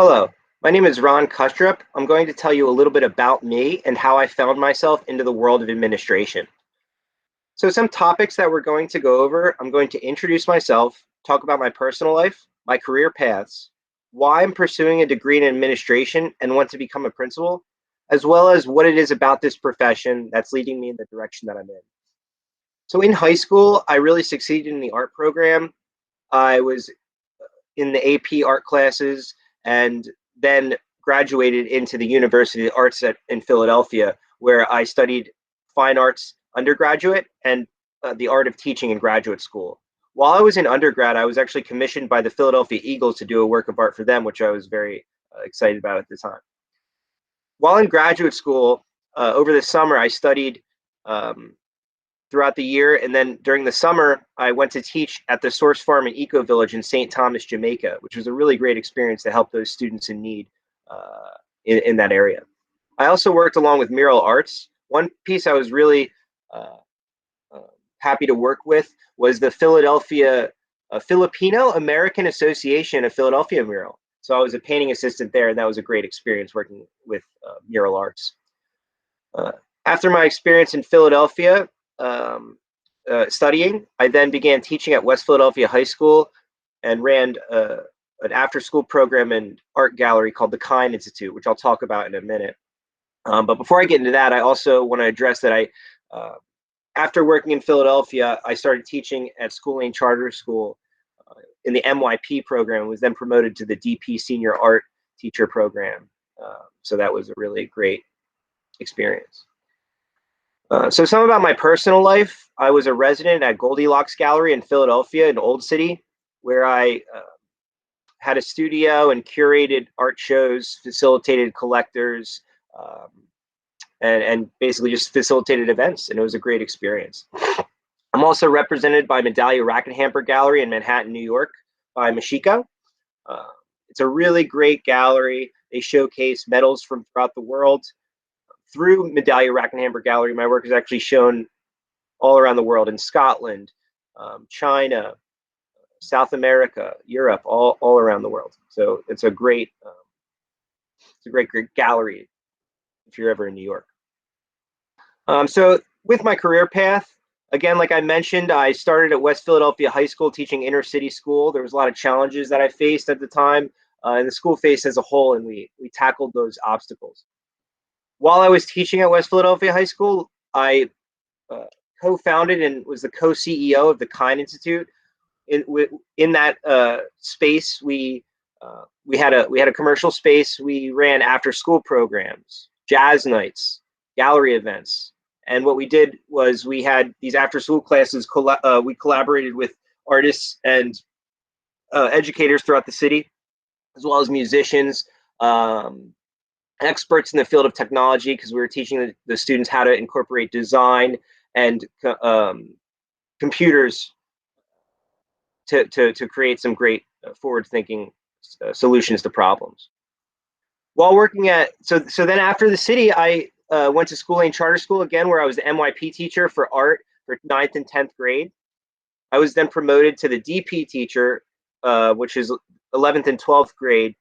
Hello, my name is Ron Kustrup. I'm going to tell you a little bit about me and how I found myself into the world of administration. So some topics that we're going to go over, I'm going to introduce myself, talk about my personal life, my career paths, why I'm pursuing a degree in administration and want to become a principal, as well as what it is about this profession that's leading me in the direction that I'm in. So in high school, I really succeeded in the art program. I was in the AP art classes and then graduated into the University of the Arts in Philadelphia, where I studied fine arts undergraduate and the art of teaching in graduate school. While I was in undergrad, I was actually commissioned by the Philadelphia Eagles to do a work of art for them, which I was very excited about at the time. While in graduate school, over the summer, I studied throughout the year. And then during the summer, I went to teach at the Source Farm and Eco Village in St. Thomas, Jamaica, which was a really great experience to help those students in need in that area. I also worked along with mural arts. One piece I was really uh, uh, happy to work with was the Philadelphia Filipino American Association of Philadelphia mural. So I was a painting assistant there, and that was a great experience working with mural arts. After my experience in Philadelphia, studying, I then began teaching at West Philadelphia High School and ran an after-school program and art gallery called the Kine Institute, which I'll talk about in a minute. But before I get into that, I also want to address that after working in Philadelphia, I started teaching at School Lane Charter School in the MYP program, and was then promoted to the DP Senior Art Teacher program. So that was a really great experience. So some about my personal life. I was a resident at Goldilocks Gallery in Philadelphia in Old City, where I had a studio and curated art shows, facilitated collectors, um, and basically just facilitated events, and it was a great experience. I'm also represented by Medallia Rackenhamper Gallery in Manhattan, New York, by Mashiko. Uh, it's a really great gallery. They showcase medals from throughout the world. Through Medallia Rackenhamper Gallery, my work is actually shown all around the world, in Scotland, China, South America, Europe, all around the world. So it's a great gallery if you're ever in New York. So with my career path, again, like I mentioned, I started at West Philadelphia High School teaching inner city school. There was a lot of challenges that I faced at the time, and the school faced as a whole, and we tackled those obstacles. While I was teaching at West Philadelphia High School, I co-founded and was the co-CEO of the Kine Institute. In that space, we had a commercial space. We ran after-school programs, jazz nights, gallery events, and what we did was we had these after-school classes. We collaborated with artists and educators throughout the city, as well as musicians. Experts in the field of technology, because we were teaching the students how to incorporate design and computers to create some great forward-thinking solutions to problems. While working at, so then after the city, I went to School Lane Charter School again, where I was the MYP teacher for art for 9th and 10th grade. I was then promoted to the DP teacher, which is 11th and 12th grade,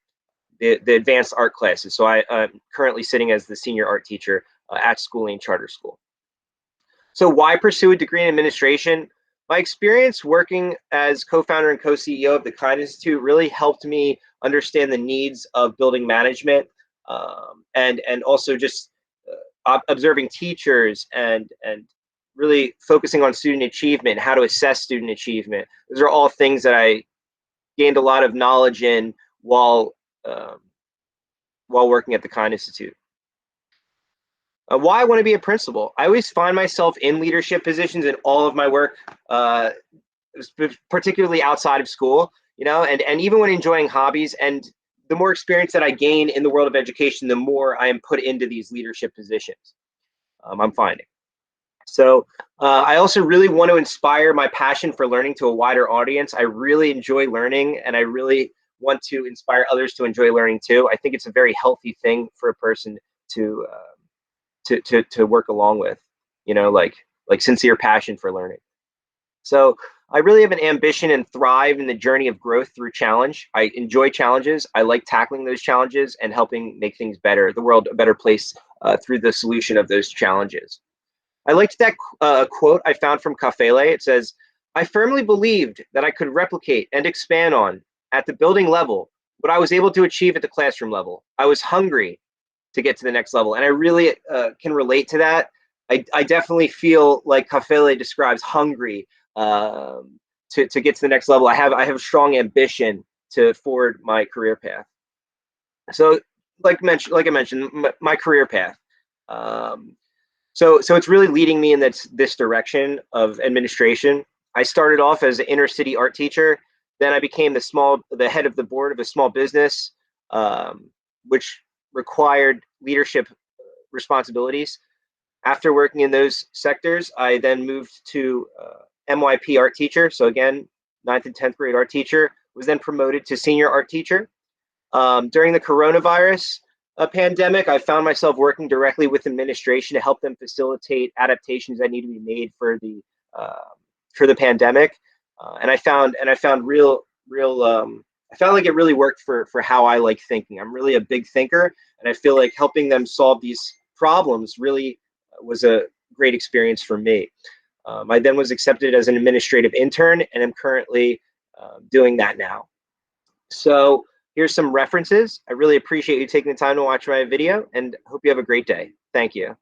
the advanced art classes. So I'm currently sitting as the senior art teacher at School Lane Charter School. So why pursue a degree in administration? My experience working as co-founder and co-CEO of the Kine Institute really helped me understand the needs of building management, and also just observing teachers and really focusing on student achievement, how to assess student achievement. Those are all things that I gained a lot of knowledge in while working at the Kine Institute. Why I want to be a principal. I always find myself in leadership positions in all of my work, particularly outside of school, and even when enjoying hobbies. And the more experience that I gain in the world of education, the more I am put into these leadership positions, I'm finding. So I also really want to inspire my passion for learning to a wider audience. I really enjoy learning, and I really want to inspire others to enjoy learning too. I think it's a very healthy thing for a person to work along with, like sincere passion for learning. So I really have an ambition and thrive in the journey of growth through challenge. I enjoy challenges. I like tackling those challenges and helping make things better, the world a better place through the solution of those challenges. I liked that quote I found from Kafele. It says, I firmly believed that I could replicate and expand on at the building level what I was able to achieve at the classroom level. I was hungry to get to the next level. And I really can relate to that. I definitely feel like Kafele describes hungry to get to the next level. I have a strong ambition to forward my career path. So like I mentioned, my career path. Um, so it's really leading me in this direction of administration. I started off as an inner city art teacher. Then I became the head of the board of a small business, which required leadership responsibilities. After working in those sectors, I then moved to MYP art teacher. So again, 9th and 10th grade art teacher, was then promoted to senior art teacher. During the coronavirus pandemic, I found myself working directly with administration to help them facilitate adaptations that need to be made uh, for the pandemic. And I found I found like it really worked for how I like thinking. I'm really a big thinker, and I feel like helping them solve these problems really was a great experience for me. I then was accepted as an administrative intern, and I'm currently doing that now. So here's some references. I really appreciate you taking the time to watch my video and hope you have a great day. Thank you.